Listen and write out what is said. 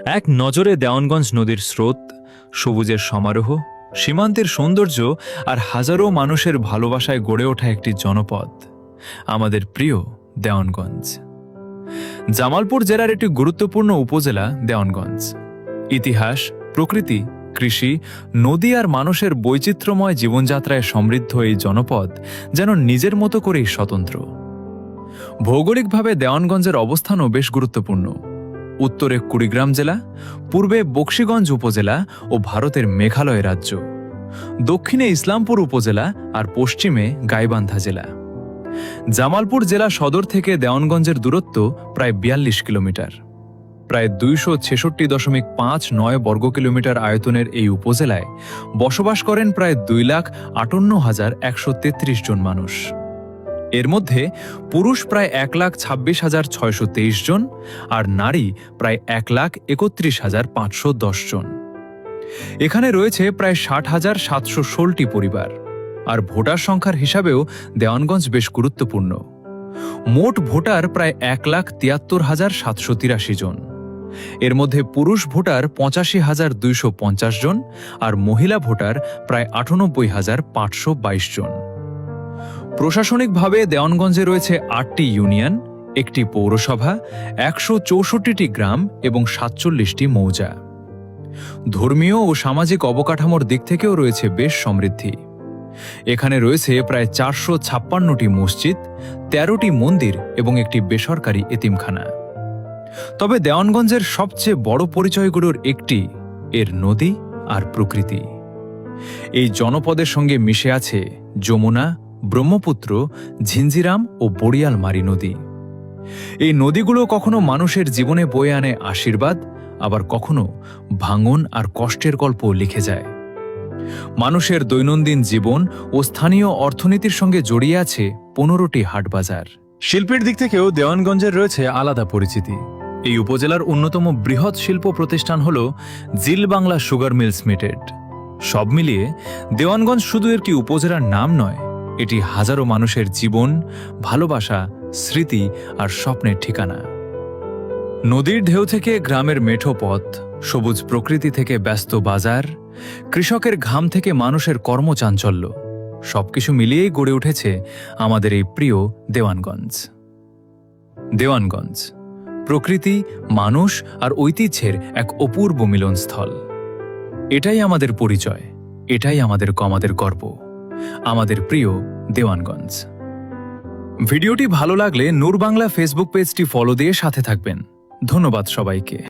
এক নজরে দেওয়ানগঞ্জ নদীর স্রোত, সবুজের সমারোহ, সীমান্তের সৌন্দর্য আর হাজারো মানুষের ভালোবাসায় গড়ে ওঠা একটি জনপদ, আমাদের প্রিয় দেওয়ানগঞ্জ। জামালপুর জেলার একটি গুরুত্বপূর্ণ উপজেলা দেওয়ানগঞ্জ। ইতিহাস, প্রকৃতি, কৃষি, নদী আর মানুষের বৈচিত্র্যময় জীবনযাত্রায় সমৃদ্ধ এই জনপদ যেন নিজের মতো করেই স্বতন্ত্র। ভৌগোলিকভাবে দেওয়ানগঞ্জের অবস্থানও বেশ গুরুত্বপূর্ণ। উত্তরে কুড়িগ্রাম জেলা, পূর্বে বকশীগঞ্জ উপজেলা ও ভারতের মেঘালয় রাজ্য, দক্ষিণে ইসলামপুর উপজেলা আর পশ্চিমে গাইবান্ধা জেলা। জামালপুর জেলা সদর থেকে দেওয়ানগঞ্জের দূরত্ব প্রায় ৪২ কিলোমিটার। প্রায় ২৬৬.৫৯ বর্গ কিলোমিটার আয়তনের এই উপজেলায় বসবাস করেন প্রায় ২,৫৮,১৩৩ জন মানুষ। এর মধ্যে পুরুষ প্রায় ১,২৬,৬২৩ জন আর নারী প্রায় ১,৩১,৫১০ জন। এখানে রয়েছে প্রায় ৬০,৭১৬টি পরিবার, আর ভোটার সংখ্যার হিসাবেও দেওয়ানগঞ্জ বেশ গুরুত্বপূর্ণ। মোট ভোটার প্রায় ১,৭৩,৭৮৩ জন। এর মধ্যে পুরুষ ভোটার ৮৫,২৫০ জন আর মহিলা ভোটার প্রায় ৯৮,৫২২ জন। প্রশাসনিকভাবে দেওয়ানগঞ্জে রয়েছে ৮টি ইউনিয়ন, একটি পৌরসভা, ১৬৪টি গ্রাম এবং ৪৭টি মৌজা। ধর্মীয় ও সামাজিক অবকাঠামোর দিক থেকেও রয়েছে বেশ সমৃদ্ধি। এখানে রয়েছে প্রায় ৪৫৬টি মসজিদ, ১৩টি মন্দির এবং একটি বেসরকারি এতিমখানা। তবে দেওয়ানগঞ্জের সবচেয়ে বড় পরিচয়গুলোর একটি এর নদী আর প্রকৃতি। এই জনপদের সঙ্গে মিশে আছে যমুনা, ব্রহ্মপুত্র, ঝিঞ্জিরাম ও বড়িয়ালমারী নদী। এই নদীগুলো কখনো মানুষের জীবনে বয়ে আনে আশীর্বাদ, আবার কখনো ভাঙন আর কষ্টের গল্প লিখে যায়। মানুষের দৈনন্দিন জীবন ও স্থানীয় অর্থনীতির সঙ্গে জড়িয়ে আছে ১৫টি হাটবাজার। শিল্পের দিক থেকেও দেওয়ানগঞ্জের রয়েছে আলাদা পরিচিতি। এই উপজেলার অন্যতম বৃহৎ শিল্প প্রতিষ্ঠান হল জিল বাংলা সুগার মিলস লিমিটেড। সব মিলিয়ে দেওয়ানগঞ্জ শুধু একটি উপজেলার নাম নয়, এটি হাজারো মানুষের জীবন, ভালোবাসা, স্মৃতি আর স্বপ্নের ঠিকানা। নদীর ঢেউ থেকে গ্রামের মেঠো পথ, সবুজ প্রকৃতি থেকে ব্যস্ত বাজার, কৃষকের ঘাম থেকে মানুষের কর্মচাঞ্চল্য, সবকিছু মিলিয়েই গড়ে উঠেছে আমাদের এই প্রিয় দেওয়ানগঞ্জ। দেওয়ানগঞ্জ প্রকৃতি, মানুষ আর ঐতিহ্যের এক অপূর্ব মিলনস্থল। এটাই আমাদের পরিচয়, এটাই আমাদের গর্ব, আমাদের প্রিয় দেওয়ানগঞ্জ। ভিডিওটি ভালো লাগলে নূর বাংলা ফেসবুক পেজটি ফলো দিয়ে সাথে থাকবেন। ধন্যবাদ সবাইকে।